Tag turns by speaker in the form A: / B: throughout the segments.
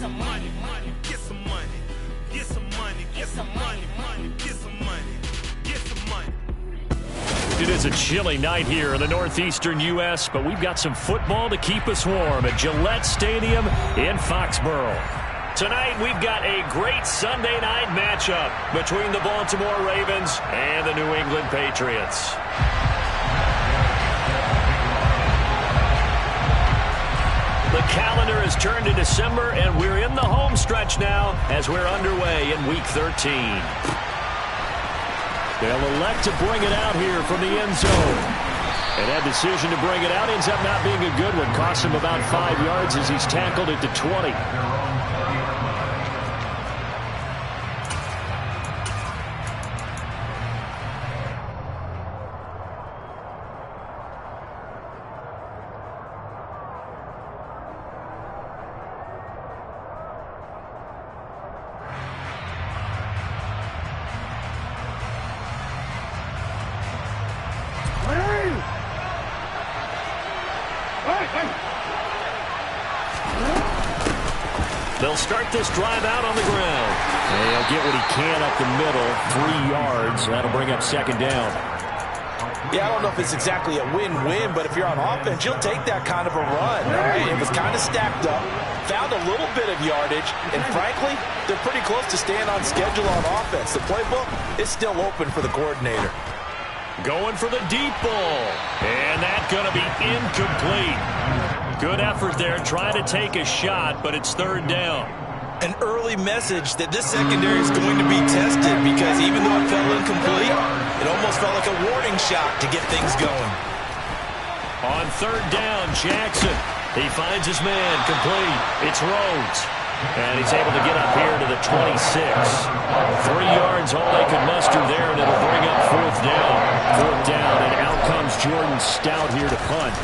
A: some money, money, get some money. Get some money, get some money, money, get some money, get some money.
B: It is a chilly night here in the northeastern U.S., but we've got some football to keep us warm at Gillette Stadium in Foxborough. Tonight, we've got a great Sunday night matchup between the Baltimore Ravens and the New England Patriots. The calendar has turned to December, and we're in the home stretch now as we're underway in Week 13. They'll elect to bring it out here from the end zone. And that decision to bring it out ends up not being a good one. Costs him about 5 yards as he's tackled it to 20. They'll start this drive out on the ground. And he'll get what he can up the middle, 3 yards. That'll bring up second down.
C: Yeah, I don't know if it's exactly a win-win, but if you're on offense, you'll take that kind of a run. Right? It was kind of stacked up, found a little bit of yardage, and frankly, they're pretty close to staying on schedule on offense. The playbook is still open for the coordinator.
B: Going for the deep ball. And that's going to be incomplete. Good effort there, trying to take a shot, but it's third down.
C: An early message that this secondary is going to be tested because even though it fell incomplete, it almost felt like a warning shot to get things going.
B: On third down, Jackson. He finds his man complete. It's Rhodes. And he's able to get up here to the 26. 3 yards, all they could muster there, and it'll bring up fourth down. Fourth down, and out comes Jordan Stout here to punt.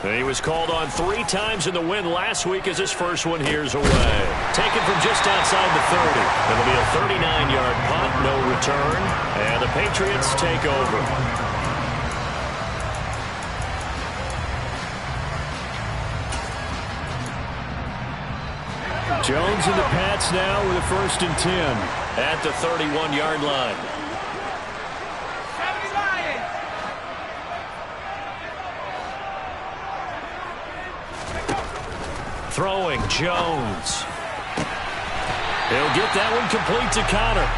B: He was called on 3 times in the win last week as his first one here's away. Taken from just outside the 30. It'll be a 39-yard punt, no return, and the Patriots take over. Jones and the Pats now with a 1st and 10 at the 31-yard line. Throwing, Jones. He'll get that one complete to Connor.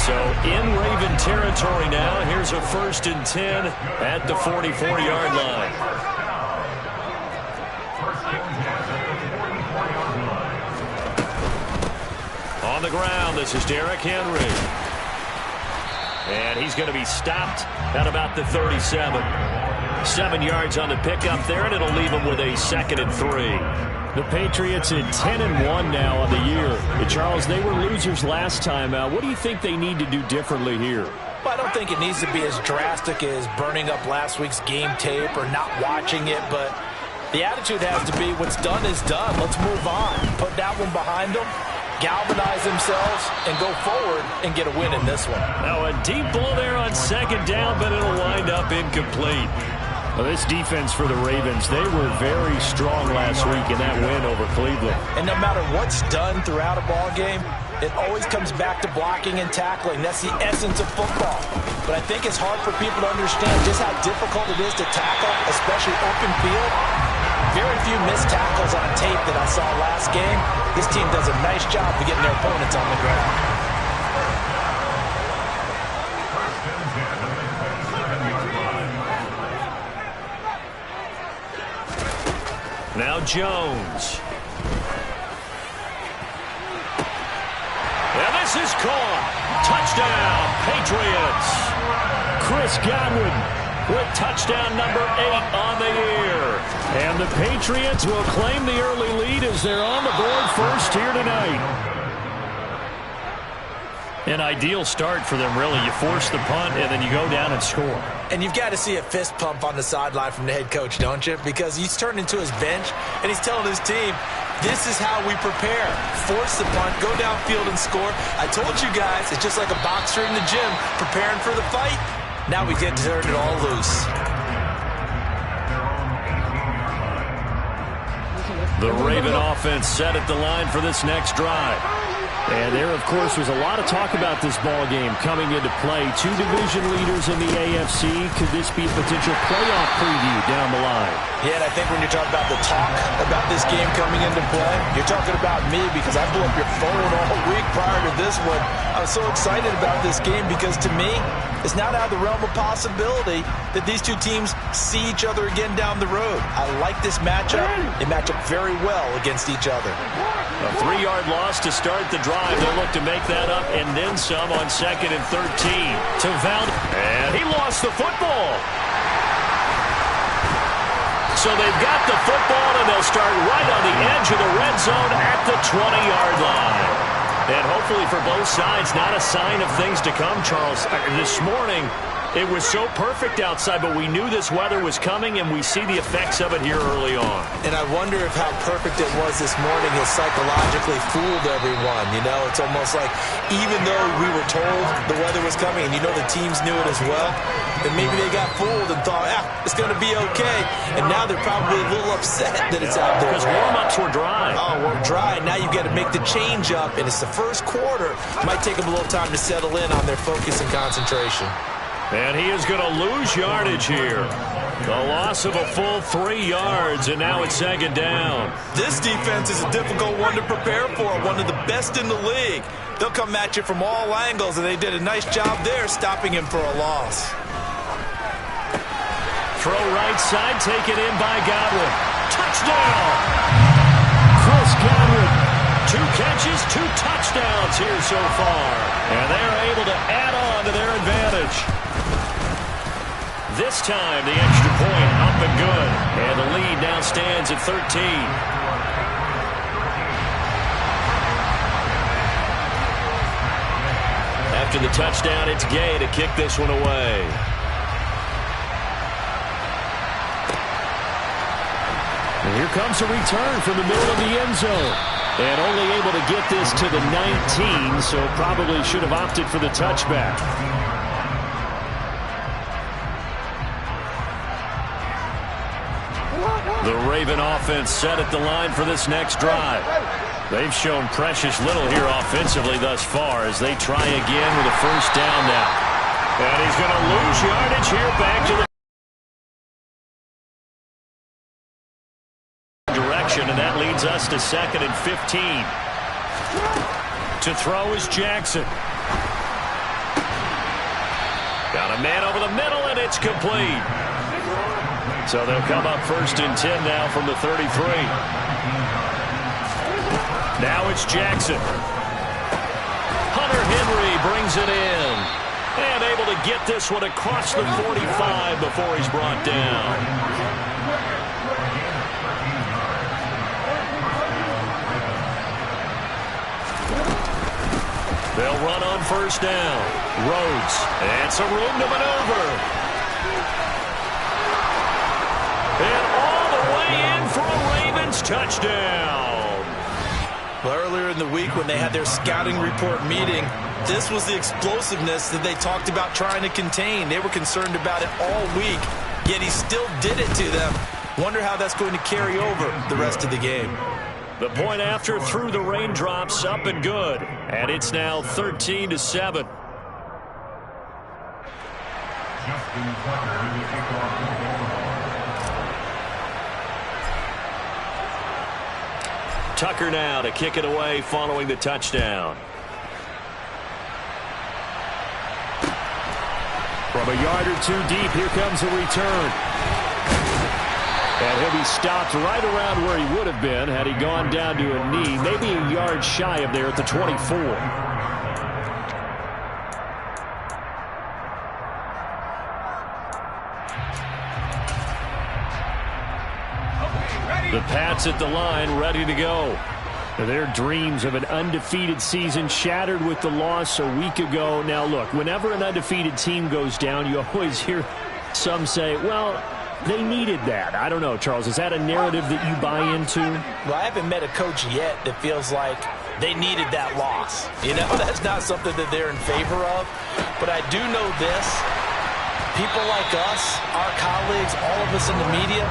B: So in Raven territory now. Here's a 1st and 10 at the 44-yard line. On the ground, this is Derrick Henry. And he's going to be stopped at about the 37. 7 yards on the pickup there, and it'll leave him with a 2nd and 3. The Patriots at 10-1 now on the year. Charles, they were losers last time. What do you think they need to do differently here?
C: Well, I don't think it needs to be as drastic as burning up last week's game tape or not watching it, but the attitude has to be what's done is done. Let's move on. Put that one behind them, galvanize themselves, and go forward and get a win in this one.
B: Now a deep ball there on 2nd down, but it'll wind up incomplete. Well, this defense for the Ravens, they were very strong last week in that win over Cleveland.
C: And no matter what's done throughout a ball game, it always comes back to blocking and tackling. That's the essence of football. But I think it's hard for people to understand just how difficult it is to tackle, especially open field. Very few missed tackles on tape that I saw last game. This team does a nice job of getting their opponents on the ground.
B: Now Jones. And this is caught. Touchdown, Patriots. Chris Godwin with touchdown number 8 on the year. And the Patriots will claim the early lead as they're on the board first here tonight. An ideal start for them, really. You force the punt, and then you go down and score.
C: And you've got to see a fist pump on the sideline from the head coach, don't you? Because he's turned into his bench, and he's telling his team, this is how we prepare. Force the punt, go downfield and score. I told you guys, it's just like a boxer in the gym preparing for the fight. Now we get to turn it all loose.
B: The Raven offense set at the line for this next drive. And there, of course, was a lot of talk about this ball game coming into play. Two division leaders in the AFC. Could this be a potential playoff preview down the line?
C: Yeah, and I think when you're talking about the talk about this game coming into play, you're talking about me because I blew up your phone all week prior to this one. I was so excited about this game because, to me, it's not out of the realm of possibility that these two teams see each other again down the road. I like this matchup. They match up very well against each other.
B: A 3-yard loss to start the drive. They'll look to make that up and then some on 2nd and 13. To Valdez. And he lost the football. So they've got the football, and they'll start right on the edge of the red zone at the 20-yard line. And hopefully for both sides, not a sign of things to come, Charles. This morning, it was so perfect outside, but we knew this weather was coming, and we see the effects of it here early on.
C: And I wonder if how perfect it was this morning has psychologically fooled everyone. You know, it's almost like even though we were told the weather was coming, and you know the teams knew it as well, then maybe they got fooled and thought, it's going to be okay. And now they're probably a little upset that it's out there.
B: Because warm-ups were dry.
C: Oh, we're dry. Now you've got to make the change up, and it's the first quarter. It might take them a little time to settle in on their focus and concentration.
B: And he is going to lose yardage here. The loss of a full 3 yards, and now it's 2nd down.
C: This defense is a difficult one to prepare for, one of the best in the league. They'll come at you from all angles, and they did a nice job there stopping him for a loss.
B: Throw right side, taken in by Godwin. Touchdown! Chris Godwin. 2 catches, 2 touchdowns here so far. And they're able to add on to their advantage. This time, the extra point up and good. And the lead now stands at 13. After the touchdown, it's Gay to kick this one away. And here comes a return from the middle of the end zone. And only able to get this to the 19, so probably should have opted for the touchback. The Raven offense set at the line for this next drive. They've shown precious little here offensively thus far as they try again with a first down now. And he's going to lose yardage here back to the direction, and that leads us to 2nd and 15. To throw is Jackson. Got a man over the middle, and it's complete. So they'll come up 1st and 10 now from the 33. Now it's Jackson. Hunter Henry brings it in. And able to get this one across the 45 before he's brought down. They'll run on 1st down. Rhodes. And some room to maneuver. And all the way in for a Ravens touchdown.
C: Well, earlier in the week when they had their scouting report meeting, this was the explosiveness that they talked about trying to contain. They were concerned about it all week, yet he still did it to them. Wonder how that's going to carry over the rest of the game.
B: The point after through the raindrops, up and good. And it's now 13-7. Tucker now to kick it away following the touchdown. From a yard or 2 deep, here comes a return. And he'll be stopped right around where he would have been had he gone down to a knee, maybe a yard shy of there at the 24. The Pats at the line, ready to go. Their dreams of an undefeated season shattered with the loss a week ago. Now, look, whenever an undefeated team goes down, you always hear some say, well, they needed that. I don't know, Charles. Is that a narrative that you buy into?
C: Well, I haven't met a coach yet that feels like they needed that loss. You know, that's not something that they're in favor of. But I do know this. People like us, our colleagues, all of us in the media,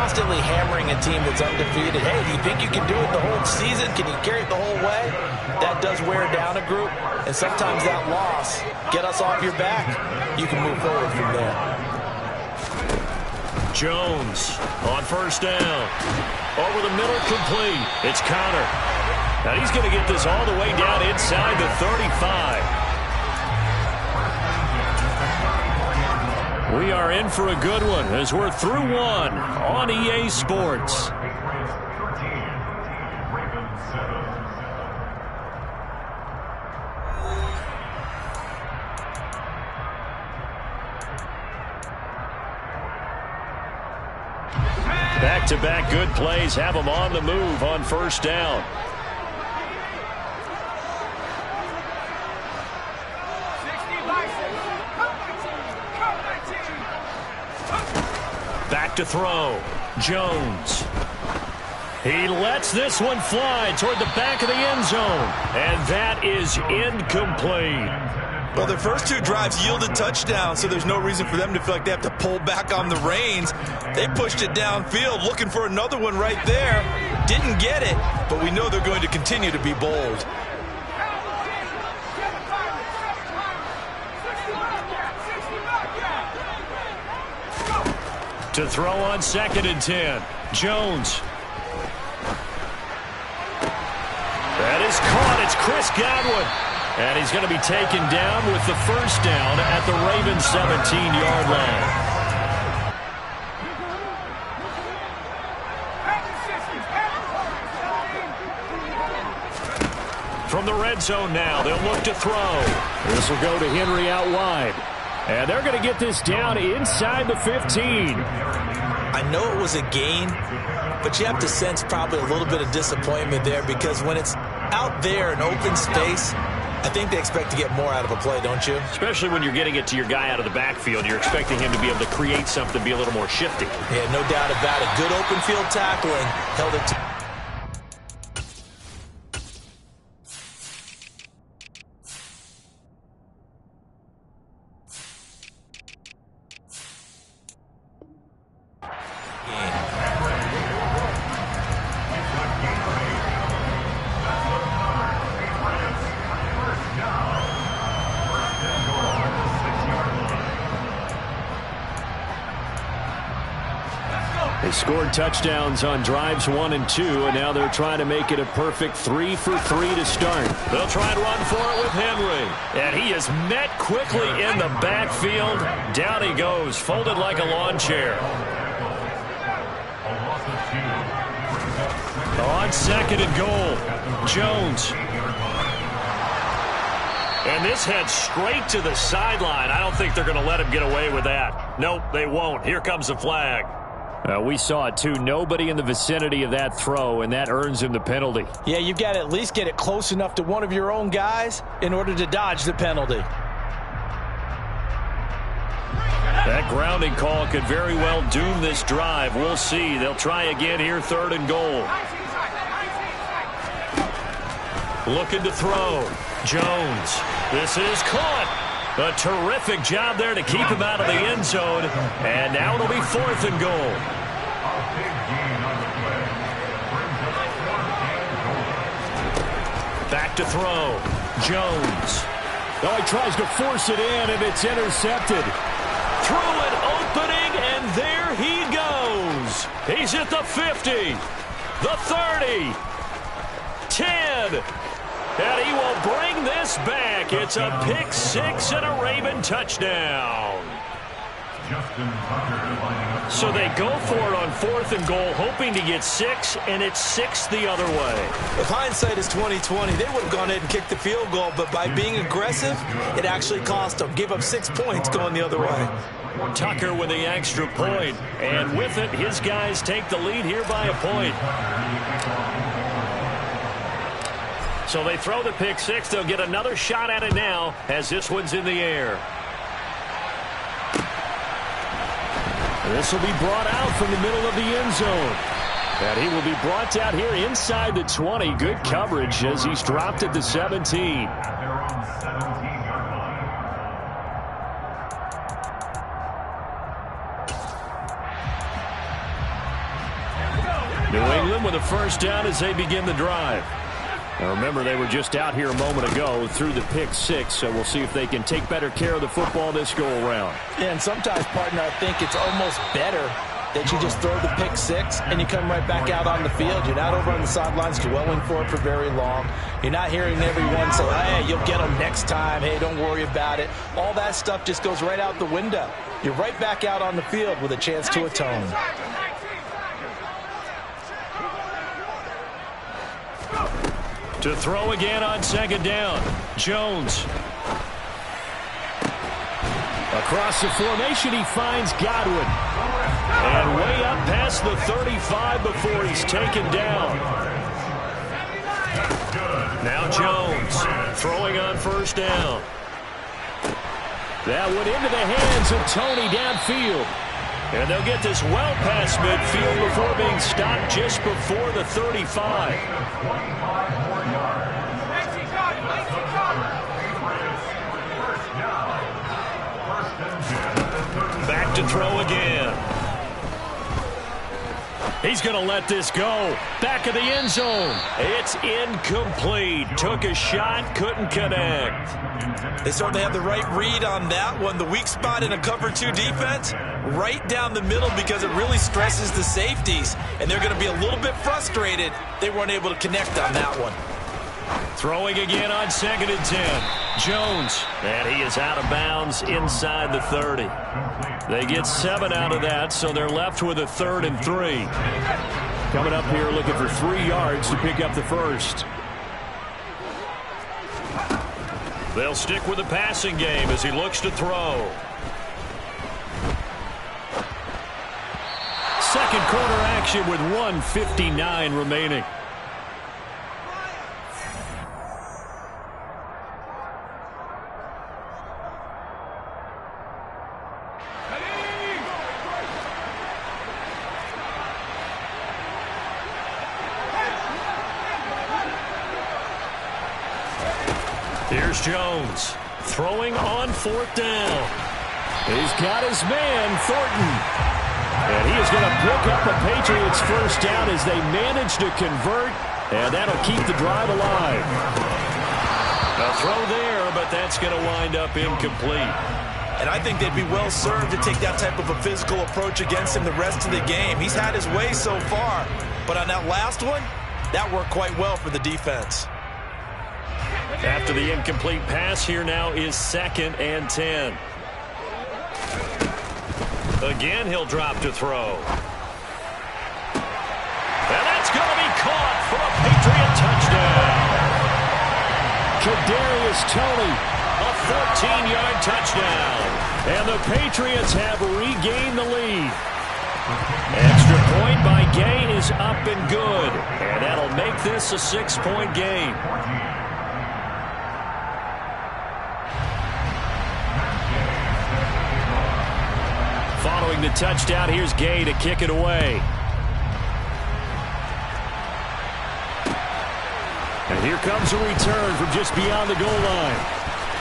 C: constantly hammering a team that's undefeated. Hey, do you think you can do it the whole season? Can you carry it the whole way? That does wear down a group, and sometimes that loss, get us off your back, you can move forward from there.
B: Jones on first down. Over the middle, complete. It's Conner. And he's going to get this all the way down inside the 35. We are in for a good one as we're through one on EA Sports. Back-to-back good plays have them on the move on first down. Back to throw. Jones. He lets this one fly toward the back of the end zone. And that is incomplete.
D: Well, their first two drives yielded touchdowns, so there's no reason for them to feel like they have to pull back on the reins. They pushed it downfield, looking for another one right there. Didn't get it, but we know they're going to continue to be bold.
B: To throw on 2nd and 10. Jones. That is caught. It's Chris Godwin. And he's going to be taken down with the first down at the Ravens' 17-yard line. From the red zone now, they'll look to throw. This will go to Henry out wide. And they're going to get this down inside the 15.
C: I know it was a gain, but you have to sense probably a little bit of disappointment there because when it's out there in open space, I think they expect to get more out of a play, don't you?
B: Especially when you're getting it to your guy out of the backfield. You're expecting him to be able to create something, be a little more shifty.
C: Yeah, no doubt about it. Good open field tackling. Held it to...
B: They scored touchdowns on drives 1 and 2, and now they're trying to make it a perfect 3 for 3 to start. They'll try and run for it with Henry. And he is met quickly in the backfield. Down he goes, folded like a lawn chair. On 2nd and goal, Jones. And this heads straight to the sideline. I don't think they're going to let him get away with that. Nope, they won't. Here comes the flag. We saw it, too. Nobody in the vicinity of that throw, and that earns him the penalty.
C: Yeah, you've got to at least get it close enough to one of your own guys in order to dodge the penalty.
B: That grounding call could very well doom this drive. We'll see. They'll try again here, 3rd and goal. Looking to throw. Jones. This is caught. A terrific job there to keep him out of the end zone. And now it'll be 4th and goal. Back to throw. Jones. Oh, he tries to force it in, and it's intercepted. Through an opening, and there he goes. He's at the 50, the 30, 10. And he will bring this back. It's a pick 6 and a Raven touchdown. So they go for it on 4th and goal, hoping to get 6, and it's 6 the other way.
C: If hindsight is 20/20, they would have gone ahead and kicked the field goal, but by being aggressive, it actually cost them. Gave up 6 points going the other way.
B: Tucker with the extra point, and with it, his guys take the lead here by a point. So they throw the pick 6. They'll get another shot at it now as this one's in the air. This will be brought out from the middle of the end zone. And he will be brought out here inside the 20. Good coverage as he's dropped at the 17. New England with a first down as they begin the drive. Now remember, they were just out here a moment ago through the pick six, so we'll see if they can take better care of the football this go-around.
C: Yeah, and sometimes, partner, I think it's almost better that you just throw the pick six and you come right back out on the field. You're not over on the sidelines dwelling for it for very long. You're not hearing everyone say, hey, you'll get them next time. Hey, don't worry about it. All that stuff just goes right out the window. You're right back out on the field with a chance to atone.
B: To throw again on second down. Jones. Across the formation, he finds Godwin. And way up past the 35 before he's taken down. Now Jones throwing on first down. That went into the hands of Tony downfield. And they'll get this well past midfield before being stopped just before the 35. Back to throw again. He's going to let this go. Back of the end zone. It's incomplete. Took a shot, couldn't connect.
C: They certainly have the right read on that one. The weak spot in a cover 2 defense, right down the middle because it really stresses the safeties. And they're going to be a little bit frustrated they weren't able to connect on that one.
B: Throwing again on 2nd and 10. Jones. And he is out of bounds inside the 30. They get 7 out of that, so they're left with a 3rd and 3. Coming up here looking for 3 yards to pick up the first. They'll stick with the passing game as he looks to throw. Second quarter action with 1:59 remaining. Here's Jones throwing on 4th down. He's got his man, Thornton. And he is going to pick up the Patriots' first down as they manage to convert, and that'll keep the drive alive. A throw there, but that's going to wind up incomplete.
C: And I think they'd be well served to take that type of a physical approach against him the rest of the game. He's had his way so far, but on that last one, that worked quite well for the defense.
B: After the incomplete pass, here now is 2nd and 10. Again, he'll drop to throw. And that's going to be caught for a Patriot touchdown. Kadarius Toney, a 14-yard touchdown. And the Patriots have regained the lead. Extra point by Gay is up and good. And that'll make this a 6-point game. Following the touchdown, here's Gay to kick it away. And here comes a return from just beyond the goal line.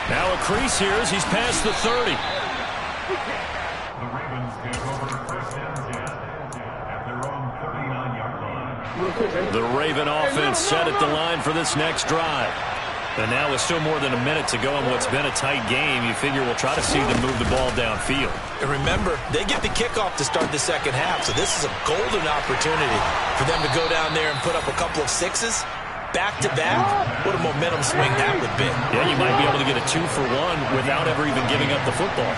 B: Now a crease here as he's past the 30.
E: The Ravens get over first down at their own 39-yard line.
B: The Raven offense set at the line for this next drive. And now with still more than a minute to go in what's been a tight game, you figure we'll try to see them move the ball downfield.
C: And remember, they get the kickoff to start the second half, so this is a golden opportunity for them to go down there and put up a couple of sixes. Back-to-back, what a momentum swing that would be.
B: Yeah, you might be able to get a 2-for-1 without ever even giving up the football.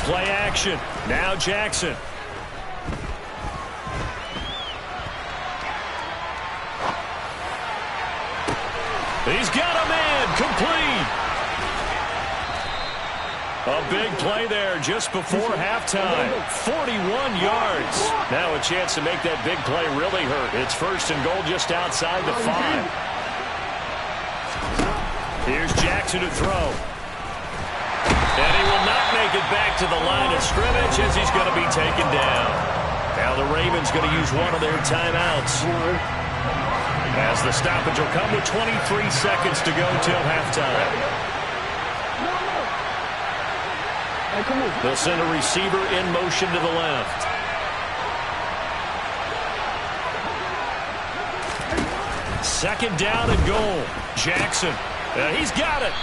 B: Play action. Now Jackson. He's got a man, complete. A big play there just before halftime. 41 yards. Now a chance to make that big play really hurt. It's 1st and goal just outside the 5. Here's Jackson to throw. And he will not make it back to the line of scrimmage as he's going to be taken down. Now the Ravens going to use one of their timeouts. As the stoppage will come with 23 seconds to go till halftime. They'll send a receiver in motion to the left. Second down and goal. Jackson. He's got it.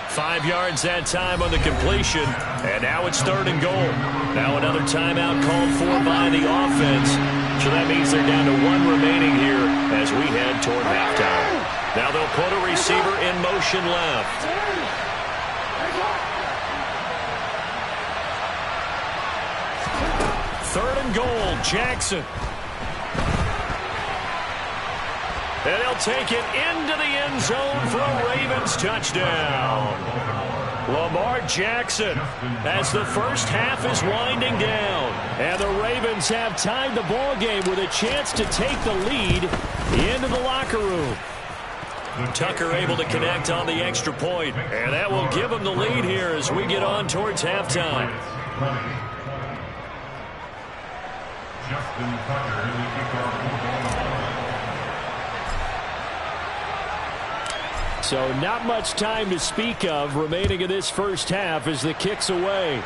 B: 5 yards that time on the completion. And now it's third and goal. Now another timeout called for by the offense. So that means they're down to 1 remaining here as we head toward halftime. Now they'll put a receiver in motion left. Third and goal, Jackson. And they'll take it into the end zone for a Ravens touchdown. Lamar Jackson as the first half is winding down. And the Ravens have tied the ball game with a chance to take the lead into the locker room. Tucker able to connect on the extra point. And that will give him the lead here as we get on towards halftime.
E: Justin Tucker, the kickoff.
B: So not much time to speak of remaining in this first half as the kick's away.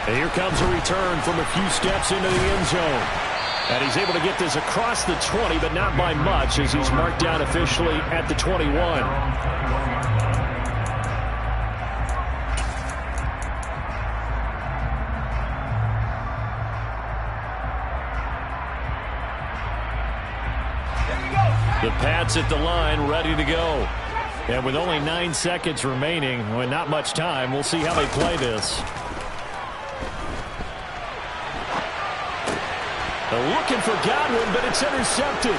B: And here comes a return from a few steps into the end zone. And he's able to get this across the 20, but not by much as he's marked down officially at the 21. The Pats at the line, ready to go. And with only 9 seconds remaining, with not much time, we'll see how they play this. They're looking for Godwin, but it's intercepted.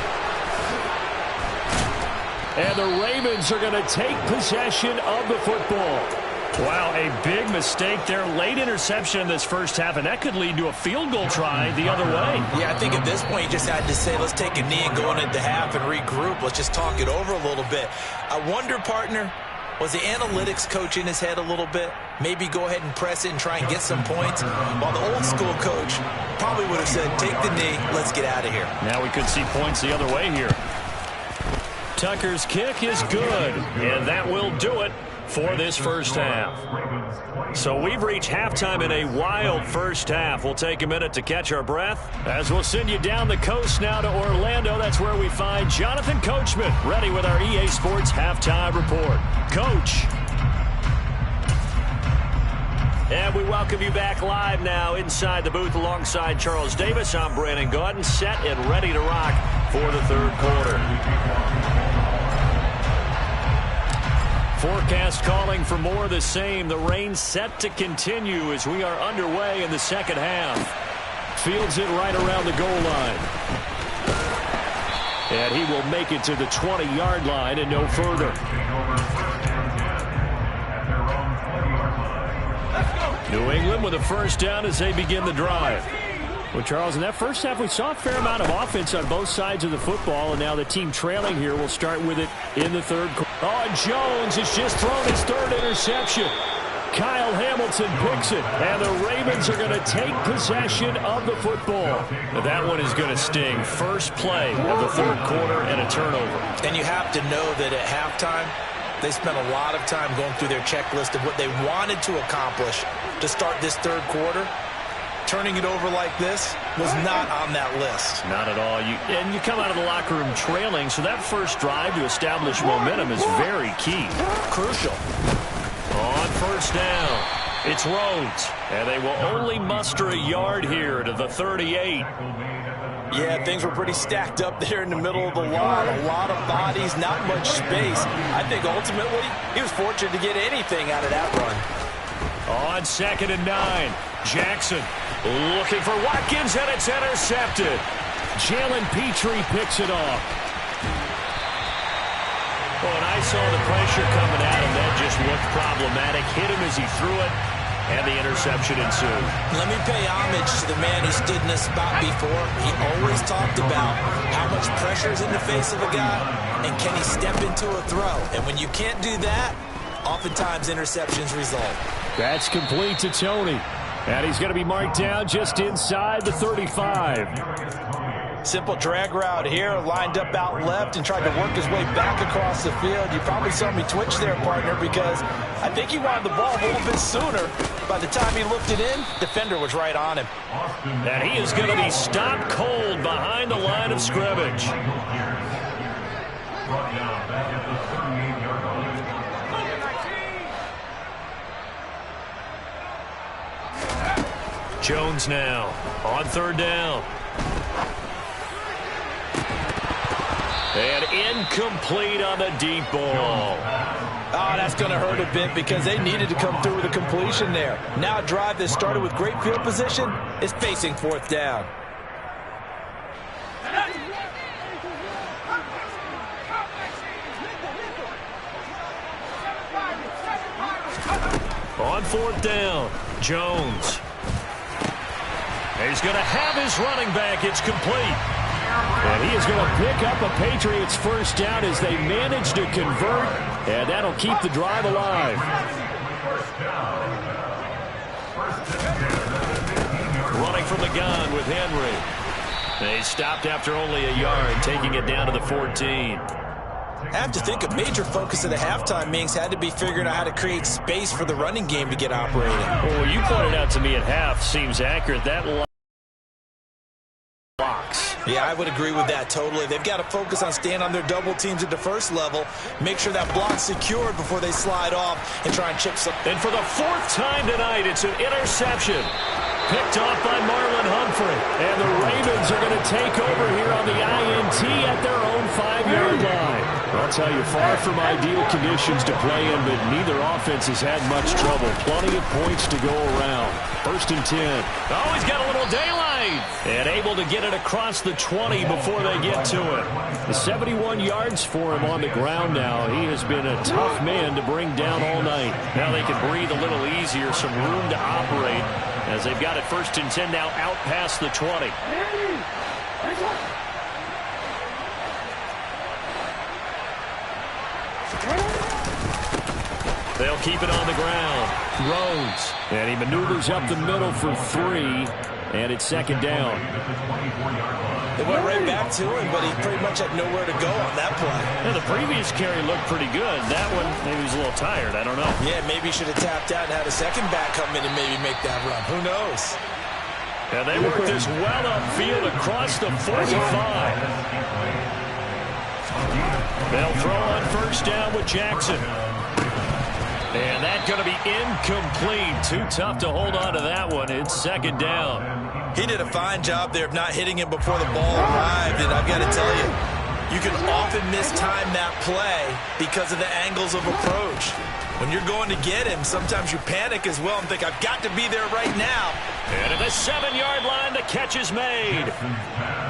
B: And the Ravens are going to take possession of the football. Wow, a big mistake there. Late interception in this first half, and that could lead to a field goal try the other way.
C: Yeah, I think at this point you just had to say, let's take a knee and go into half and regroup. Let's just talk it over a little bit. I wonder, partner, was the analytics coach in his head a little bit? Maybe go ahead and press it and try and get some points? While the old school coach probably would have said, take the knee, let's get out of here.
B: Now we could see points the other way here. Tucker's kick is good, and that will do it for this first half. So we've reached halftime in a wild first half. We'll take a minute to catch our breath as we'll send you down the coast now to Orlando. That's where we find Jonathan Coachman ready with our EA Sports halftime report. Coach. And we welcome you back live now inside the booth alongside Charles Davis. I'm Brandon Gaudin, set and ready to rock for the third quarter. Forecast calling for more of the same. The rain set to continue as we are underway in the second half. Fields it right around the goal line. And he will make it to the 20-yard line and no further. New England with a first down as they begin the drive. Well, Charles, in that first half, we saw a fair amount of offense on both sides of the football, and now the team trailing here will start with it in the third quarter. Oh, Jones has just thrown his third interception. Kyle Hamilton picks it, and the Ravens are going to take possession of the football. Now, that one is going to sting. First play of the third quarter and a turnover.
C: And you have to know that at halftime, they spent a lot of time going through their checklist of what they wanted to accomplish to start this third quarter. Turning it over like this was not on that list.
B: Not at all. And you come out of the locker room trailing, so that first drive to establish momentum is very key.
C: Crucial.
B: On first down, it's Rhodes. And they will only muster a yard here to the 38.
C: Yeah, things were pretty stacked up there in the middle of the line. A lot of bodies, not much space. I think ultimately he was fortunate to get anything out of that run.
B: On 2nd and 9, Jackson looking for Watkins, and it's intercepted. Jalen Petrie picks it off. Oh, and I saw the pressure coming at him. That just looked problematic. Hit him as he threw it, and the interception ensued.
C: Let me pay homage to the man who stood in this spot before. He always talked about how much pressure is in the face of a guy, and can he step into a throw. And when you can't do that, oftentimes interceptions result.
B: That's complete to Tony. And he's going to be marked down just inside the 35.
C: Simple drag route here, lined up out left and tried to work his way back across the field. You probably saw me twitch there, partner, because I think he wanted the ball a little bit sooner. By the time he looked it in, defender was right on him.
B: And he is going to be stopped cold behind the line of scrimmage.
E: Brought down back at the 38-yard line.
B: Jones now on third down. And incomplete on the deep ball.
C: Oh, that's going to hurt a bit because they needed to come through with a completion there. Now a drive that started with great field position is facing fourth down.
B: On fourth down, Jones. He's going to have his running back. It's complete. And he is going to pick up a Patriots first down as they manage to convert, and that'll keep the drive alive. Running from the gun with Henry. They stopped after only a yard, taking it down to the 14.
C: I have to think a major focus of the halftime meetings had to be figuring out how to create space for the running game to get operating.
B: Well, you pointed out to me at half seems accurate. That blocks.
C: Yeah, I would agree with that totally. They've got to focus on staying on their double teams at the first level, make sure that block's secured before they slide off and try and chip some.
B: And for the fourth time tonight, it's an interception. Picked off by Marlon Humphrey. And the Ravens are going to take over here on the INT at their own 5-yard line. I'll tell you, far from ideal conditions to play in, but neither offense has had much trouble. Plenty of points to go around. First and 10. Oh, he's got a little daylight. And able to get it across the 20 before they get to it. The 71 yards for him on the ground now. He has been a tough man to bring down all night. Now they can breathe a little easier, some room to operate as they've got it first and 10 now out past the 20. They'll keep it on the ground. Rhodes. And he maneuvers up the middle for 3. And it's second down.
C: They went right back to him, but he pretty much had nowhere to go on that play.
B: Yeah, the previous carry looked pretty good. That one, maybe he was a little tired. I don't know.
C: Yeah, maybe he should have tapped out and had a second back come in and maybe make that run. Who knows?
B: And they work this well upfield across the 45. They'll throw on first down with Jackson. And that's going to be incomplete. Too tough to hold on to that one. It's second down.
C: He did a fine job there of not hitting him before the ball arrived. And I've got to tell you, you can often mistime that play because of the angles of approach. When you're going to get him, sometimes you panic as well and think, I've got to be there right now.
B: And at the 7-yard line, the catch is made.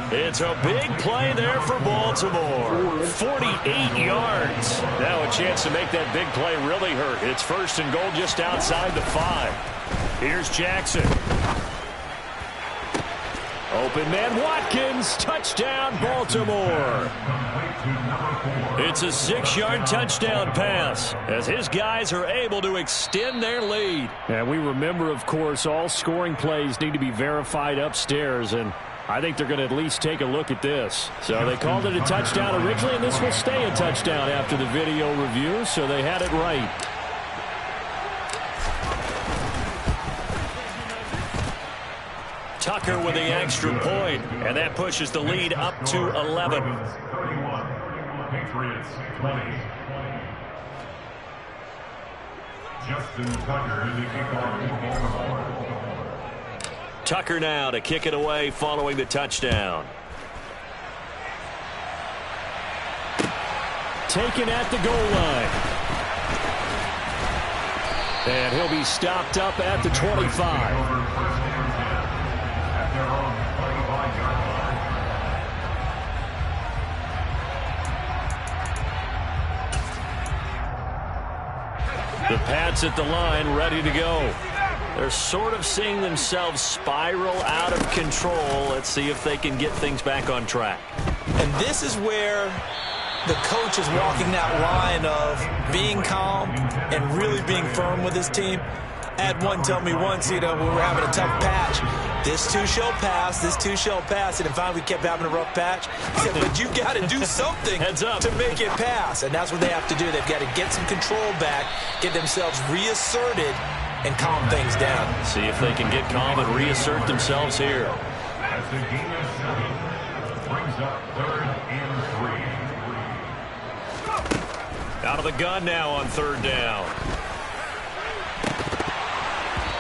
B: It's a big play there for Baltimore. 48 yards. Now a chance to make that big play really hurt. It's first and goal just outside the 5. Here's Jackson. Open man Watkins. Touchdown, Baltimore. It's a 6-yard touchdown pass as his guys are able to extend their lead. And we remember, of course, all scoring plays need to be verified upstairs, and I think they're going to at least take a look at this. So they called it a touchdown originally, and this will stay a touchdown after the video review, so they had it right. Tucker with the extra point, and that pushes the lead up to 11.
E: 31. Patriots 20. Justin Tucker is the kickoff for Baltimore.
B: Tucker now to kick it away following the touchdown. Taken at the goal line. And he'll be stopped up at the 25. The Pats at the line, ready to go. They're sort of seeing themselves spiral out of control. Let's see if they can get things back on track.
C: And this is where the coach is walking that line of being calm and really being firm with his team. I had one tell me once, when we were having a tough patch, This too shall pass. This too shall pass. And finally, we kept having a rough patch. He said, but you got to do something to make it pass. And that's what they have to do. They've got to get some control back, get themselves reasserted, and calm things down.
B: See if they can get calm and reassert themselves here.
E: As the game is settled, brings up 3rd and 3.
B: Out of the gun now on 3rd down.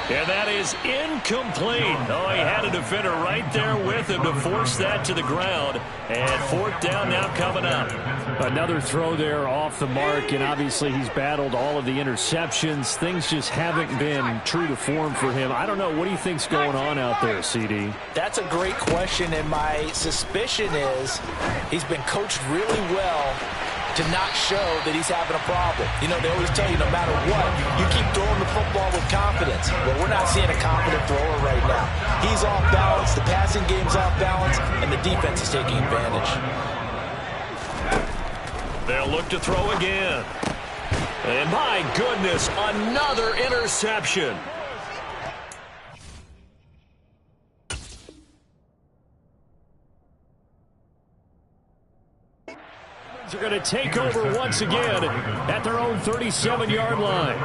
B: And that is incomplete. Oh, he had a defender right there with him to force that to the ground. And 4th down now coming up.
F: Another throw there off the mark, and obviously he's battled all of the interceptions. Things just haven't been true to form for him. I don't know. What do you think's going on out there, CD?
C: That's a great question, and my suspicion is he's been coached really well to not show that he's having a problem. You know, they always tell you no matter what, you keep throwing the football with confidence. Well, we're not seeing a confident thrower right now. He's off balance, the passing game's off balance, and the defense is taking advantage.
B: They'll look to throw again. And my goodness, another interception.
F: Are going to take over once again at their own 37-yard line.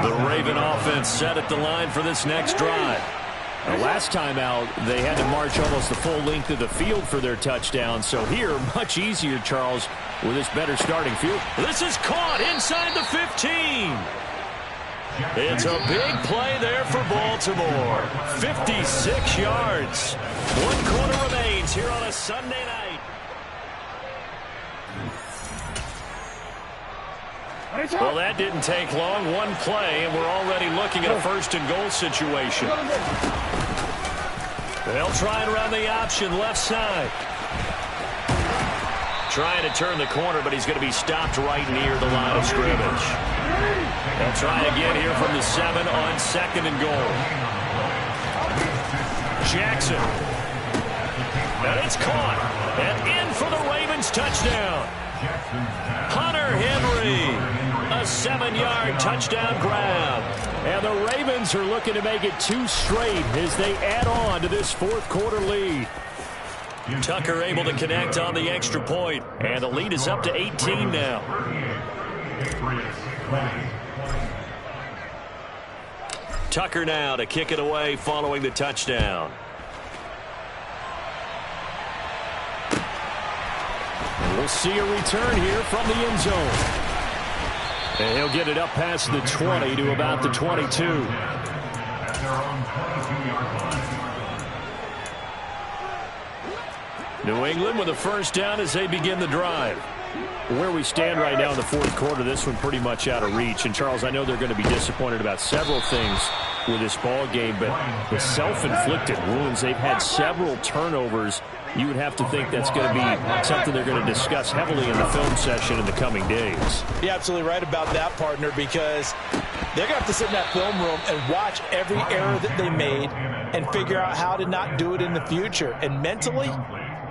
B: The Raven offense set at the line for this next drive.
F: The last time out, they had to march almost the full length of the field for their touchdown. So here, much easier, Charles, with this better starting field.
B: This is caught inside the 15. It's a big play there for Baltimore. 56 yards. 1 quarter remains here on a Sunday night. Well, that didn't take long. 1 play, and we're already looking at a 1st and goal situation. They'll try and run the option left side. Trying to turn the corner, but he's going to be stopped right near the line of scrimmage. They'll try again here from the 7 on 2nd and goal. Jackson. And it's caught. And in for the Ravens touchdown. Hunter Henry. A 7-yard touchdown grab.
F: And the Ravens are looking to make it 2 straight as they add on to this 4th quarter lead.
B: Tucker able to connect on the extra point, and the lead is up to 18 now. Tucker now to kick it away following the touchdown.
F: And we'll see a return here from the end zone. And he'll get it up past the 20 to about the 22.
B: New England with a 1st down as they begin the drive.
F: Where we stand right now in the 4th quarter, this one pretty much out of reach. And, Charles, I know they're going to be disappointed about several things with this ball game, but the self-inflicted wounds, they've had several turnovers. You would have to think that's going to be something they're going to discuss heavily in the film session in the coming days.
C: You're absolutely right about that, partner, because they're going to have to sit in that film room and watch every error that they made and figure out how to not do it in the future. And mentally,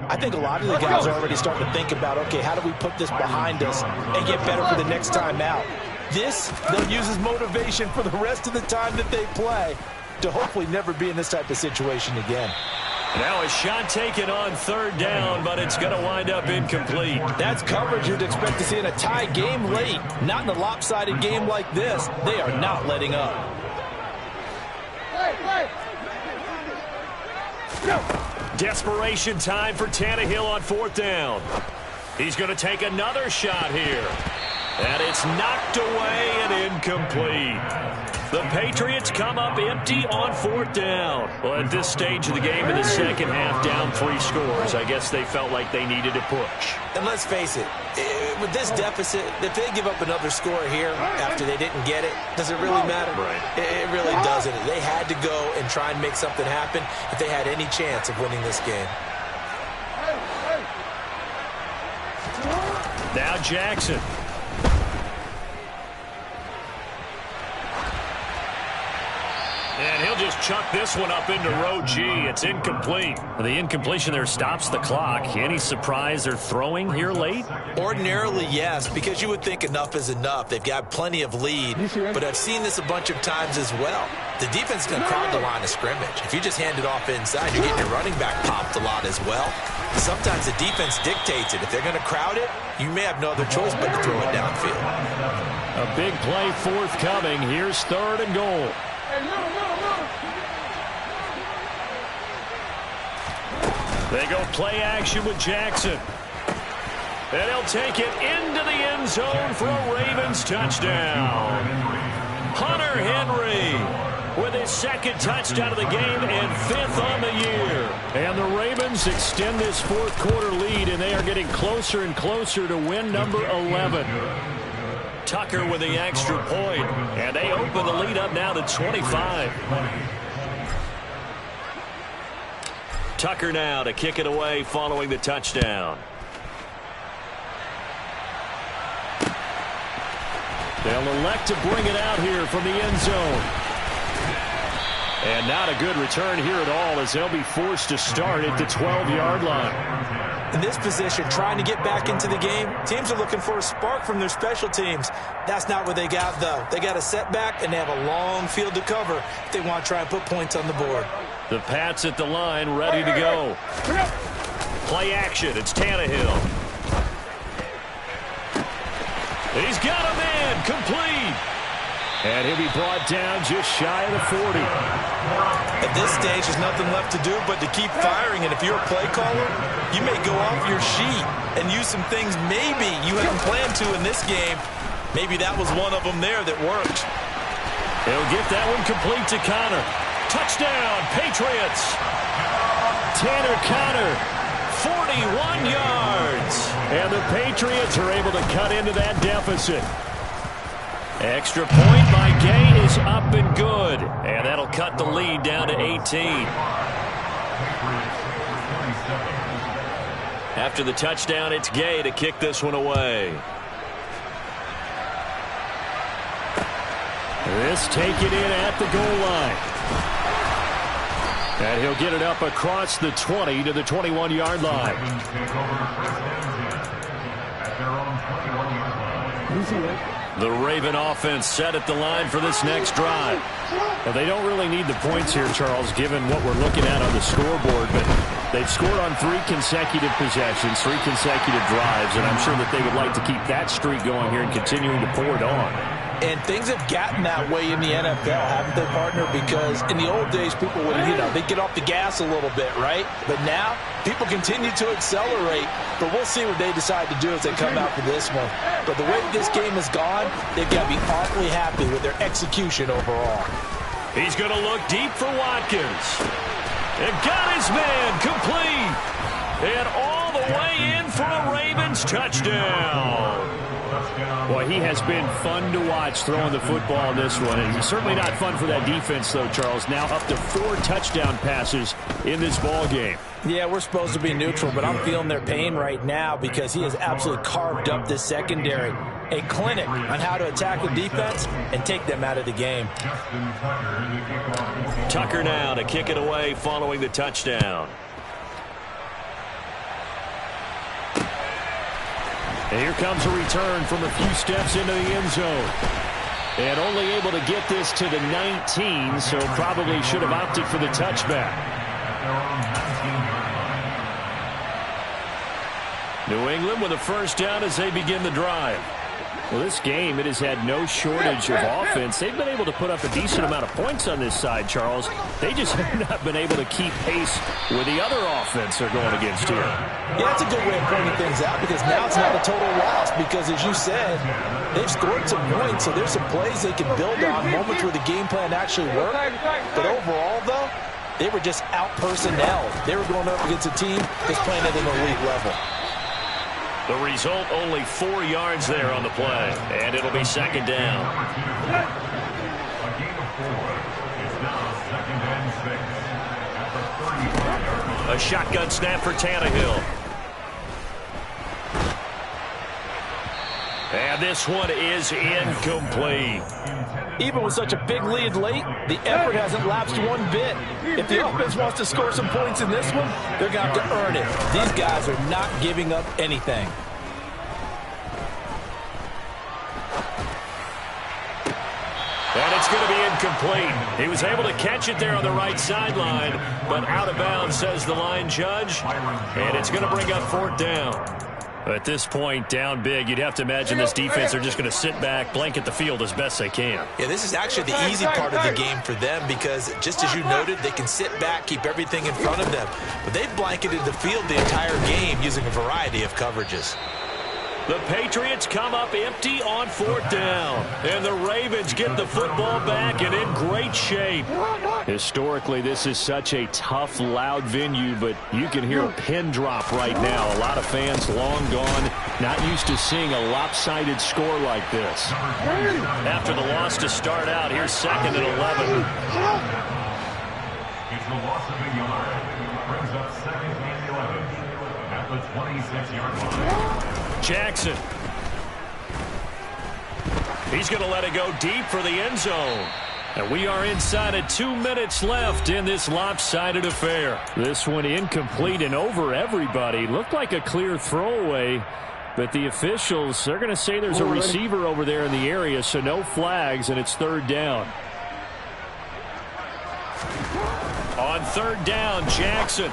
C: I think a lot of the guys are already starting to think about, okay, how do we put this behind us and get better for the next time out? This, they'll use as motivation for the rest of the time that they play to hopefully never be in this type of situation again.
B: Now a shot taken on 3rd down, but it's going to wind up incomplete.
C: That's coverage you'd expect to see in a tie game late. Not in a lopsided game like this. They are not letting up.
B: Desperation time for Tannehill on 4th down. He's going to take another shot here. And it's knocked away and incomplete. The Patriots come up empty on 4th down. Well, at this stage of the game in the second half, down 3 scores, I guess they felt like they needed a push.
C: And let's face it, with this deficit, if they give up another score here after they didn't get it, does it really matter?
B: Right.
C: It really doesn't. They had to go and try and make something happen if they had any chance of winning this game.
B: Now Jackson. And he'll just chuck this one up into row G. It's incomplete. The incompletion there stops the clock. Any surprise they're throwing here late?
C: Ordinarily, yes, because you would think enough is enough. They've got plenty of lead, but I've seen this a bunch of times as well. The defense is going to crowd the line of scrimmage. If you just hand it off inside, you're getting your running back popped a lot as well. Sometimes the defense dictates it. If they're going to crowd it, you may have no other choice but to throw it downfield.
F: A big play forthcoming. Here's 3rd and goal. They go play action with Jackson. And he'll take it into the end zone for a Ravens touchdown. Hunter Henry with his 2nd touchdown of the game and 5th on the year. And the Ravens extend this 4th quarter lead, and they are getting closer and closer to win number 11. Tucker with the extra point, and they open the lead up now to 25. Tucker now to kick it away following the touchdown. They'll elect to bring it out here from the end zone. And not a good return here at all, as they'll be forced to start at the 12-yard line.
C: In this position, trying to get back into the game, teams are looking for a spark from their special teams. That's not what they got, though. They got a setback, and they have a long field to cover if they want to try and put points on the board.
F: The Pats at the line, ready to go.
B: Play action. It's Tannehill. He's got a man complete.
F: And he'll be brought down just shy of the 40.
C: At this stage, there's nothing left to do but to keep firing. And if you're a play caller, you may go off your sheet and use some things maybe you hadn't planned to in this game. Maybe that was one of them there that worked.
F: He'll get that one complete to Connor. Touchdown, Patriots. Tanner Connor, 41 yards. And the Patriots are able to cut into that deficit. Extra point by Gay is up and good. And that'll cut the lead down to 18. After the touchdown, it's Gay to kick this one away. This taken in at the goal line. And he'll get it up across the 20 to the 21-yard line. The Raven offense set at the line for this next drive. Well, they don't really need the points here, Charles, given what we're looking at on the scoreboard, but they've scored on 3 consecutive possessions, 3 consecutive drives, and I'm sure that they would like to keep that streak going here and continuing to pour it on.
C: And things have gotten that way in the NFL, haven't they, partner? Because in the old days, people would, they'd get off the gas a little bit, right? But now, people continue to accelerate. But we'll see what they decide to do as they come out for this one. But the way this game has gone, they've got to be awfully happy with their execution overall.
B: He's going to look deep for Watkins. And got his man complete. And all the way in for a Ravens touchdown.
F: Boy, he has been fun to watch throwing the football in this one. And he's certainly not fun for that defense, though, Charles. Now up to 4 touchdown passes in this ball game.
C: Yeah, we're supposed to be neutral, but I'm feeling their pain right now because he has absolutely carved up this secondary. A clinic on how to attack the defense and take them out of the game.
B: Tucker now to kick it away following the touchdown.
F: And here comes a return from a few steps into the end zone. And only able to get this to the 19, so probably should have opted for the touchback. New England with a first down as they begin the drive. Well, this game, it has had no shortage of offense. They've been able to put up a decent amount of points on this side, Charles. They just have not been able to keep pace with the other offense they're going against here.
C: Yeah, that's a good way of pointing things out because now it's not a total loss because, as you said, they've scored some points, so there's some plays they can build on, moments where the game plan actually worked. But overall, though, they were just out-personnelled. They were going up against a team that's playing at an elite level.
B: The result, only 4 yards there on the play, and it'll be second down.
E: A gain of 4. It's now 2nd and 6 at the 35-yard line.
B: A shotgun snap for Tannehill. And this one is incomplete.
C: Even with such a big lead late, the effort hasn't lapsed one bit. If the offense wants to score some points in this one, they're going to have to earn it. These guys are not giving up anything.
B: And it's going to be incomplete. He was able to catch it there on the right sideline, but out of bounds, says the line judge. And it's going to bring up 4th down. At this point, down big, you'd have to imagine this defense are just going to sit back, blanket the field as best they can.
C: Yeah, this is actually the easy part of the game for them because, just as you noted, they can sit back, keep everything in front of them. But they've blanketed the field the entire game using a variety of coverages.
B: The Patriots come up empty on 4th down. And the Ravens get the football back and in great shape. Historically, this is such a tough, loud venue, but you can hear a pin drop right now. A lot of fans long gone, not used to seeing a lopsided score like this. After the loss to start out, here's 2nd and 11.
E: It's the loss of a yard. Brings up 2nd and 11 at the 26-yard line.
B: Jackson. He's going to let it go deep for the end zone. And we are inside of 2 minutes left in this lopsided affair. This one incomplete and over everybody. Looked like a clear throwaway, but the officials, they're going to say there's a receiver over there in the area, so no flags, and it's 3rd down. On 3rd down, Jackson.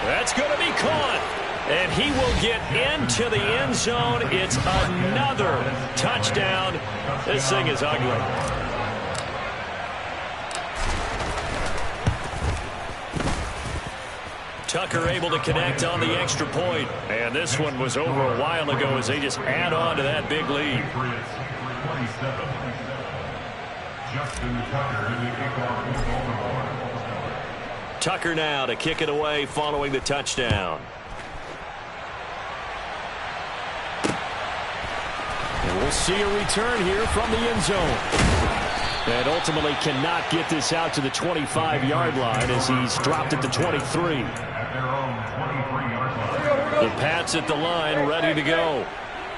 B: That's going to be caught. And he will get into the end zone. It's another touchdown. This thing is ugly. Tucker able to connect on the extra point. And this one was over a while ago as they just add on to that big lead. Tucker now to kick it away following the touchdown. And we'll see a return here from the end zone. And ultimately cannot get this out to the 25-yard line as he's dropped at the 23. The Pats at the line ready to go.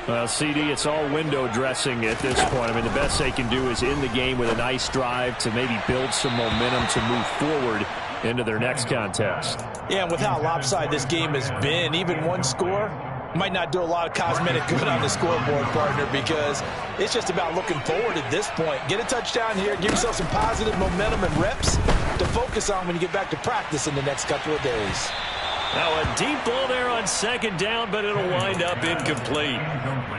B: Well, CD, it's all window dressing at this point. I mean, the best they can do is end the game with a nice drive to maybe build some momentum to move forward into their next contest.
C: Yeah, and with how lopsided this game has been, even one score might not do a lot of cosmetic good on the scoreboard, partner, because it's just about looking forward at this point. Get a touchdown here, give yourself some positive momentum and reps to focus on when you get back to practice in the next couple of days.
B: Now a deep ball there on 2nd down, but it'll wind up incomplete.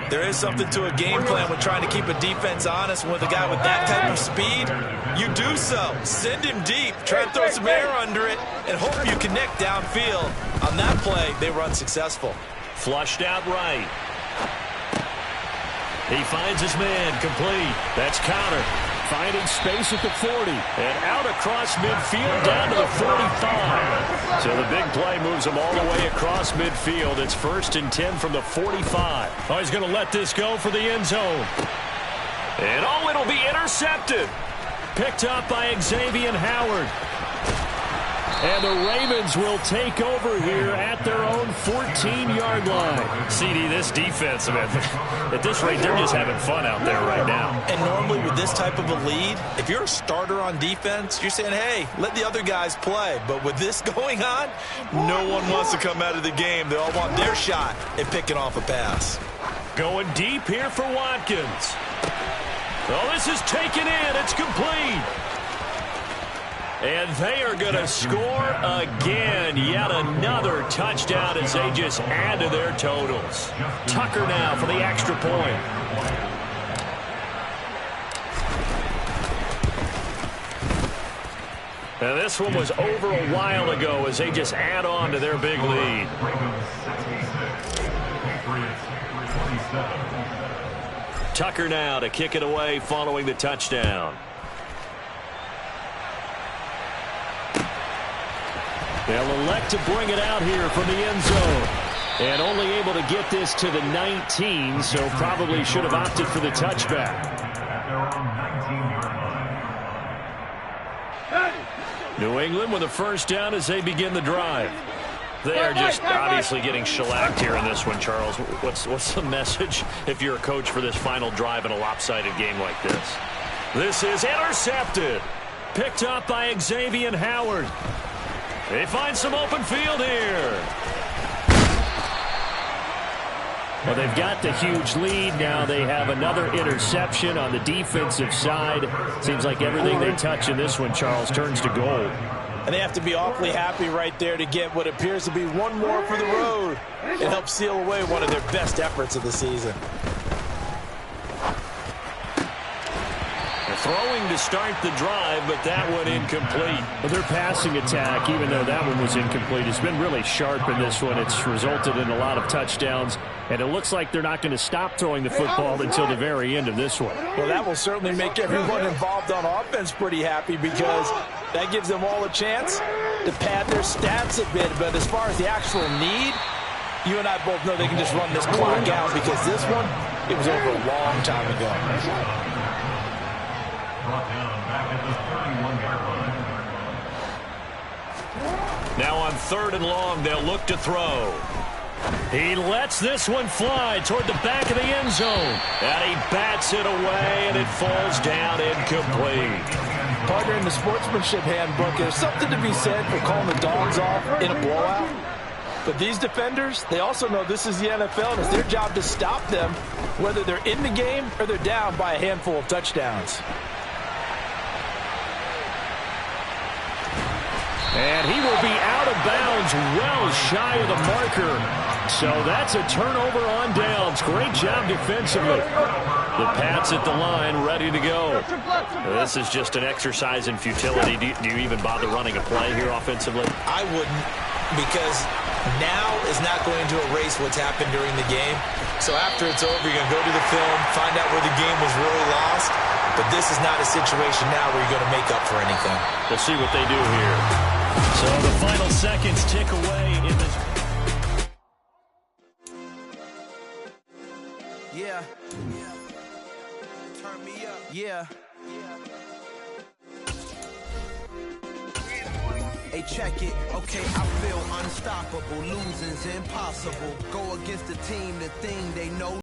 D: There is something to a game plan with trying to keep a defense honest. With a guy with that type of speed, you do so. Send him deep, try to throw some air under it, and hope you connect downfield. On that play, they were unsuccessful.
B: Flushed out right. He finds his man complete. That's Counter. Finding space at the 40. And out across midfield down to the 45. So the big play moves him all the way across midfield. It's 1st and 10 from the 45. Oh, he's going to let this go for the end zone. And oh, it'll be intercepted. Picked up by Xavier Howard. And the Ravens will take over here at their own 14-yard line. CD, this defense, I mean, at this rate, they're just having fun out there right now.
C: And normally with this type of a lead, if you're a starter on defense, you're saying, hey, let the other guys play. But with this going on,
D: no one wants to come out of the game. They all want their shot at picking off a pass.
B: Going deep here for Watkins. Oh, this is taken in. It's complete. And they are going to score again. Yet another touchdown as they just add to their totals. Tucker now for the extra point. And this one was over a while ago as they just add on to their big lead. Tucker now to kick it away following the touchdown. They'll elect to bring it out here from the end zone. And only able to get this to the 19, so probably should have opted for the touchback. New England with a 1st down as they begin the drive. They are just obviously getting shellacked here in this one, Charles. What's the message if you're a coach for this final drive in a lopsided game like this? This is intercepted. Picked up by Xavier Howard. They find some open field here. Well, they've got the huge lead. Now they have another interception on the defensive side. Seems like everything they touch in this one, Charles, turns to gold.
C: And they have to be awfully happy right there to get what appears to be one more for the road. It helps seal away one of their best efforts of the season.
B: Throwing to start the drive, but that one incomplete.
F: Well, their passing attack, even though that one was incomplete, has been really sharp in this one. It's resulted in a lot of touchdowns, and it looks like they're not going to stop throwing the football until the very end of this one.
C: Well, that will certainly make everyone involved on offense pretty happy because that gives them all a chance to pad their stats a bit. But as far as the actual need, you and I both know they can just run this clock out because this one, it was over a long time ago.
E: Brought down back at the 31-yard line.
B: Now on 3rd and long, they'll look to throw. He lets this one fly toward the back of the end zone. And he bats it away, and it falls down incomplete.
C: Partner, in the sportsmanship handbook, there's something to be said for calling the dogs off in a blowout. But these defenders, they also know this is the NFL, and it's their job to stop them, whether they're in the game or they're down by a handful of touchdowns.
F: And he will be out of bounds, well shy of the marker. So that's a turnover on downs. Great job defensively.
B: The Pats at the line, ready to go. This is just an exercise in futility. Do you even bother running a play here offensively?
C: I wouldn't, because now is not going to erase what's happened during the game. So after it's over, you're going to go to the film, find out where the game was really lost. But this is not a situation now where you're going to make up for anything.
B: We'll see what they do here. So the final seconds tick away in this.
A: Yeah. Turn me up. Yeah. Hey, check it. Okay, I feel unstoppable. Losing's impossible. Go against the team, the thing they know.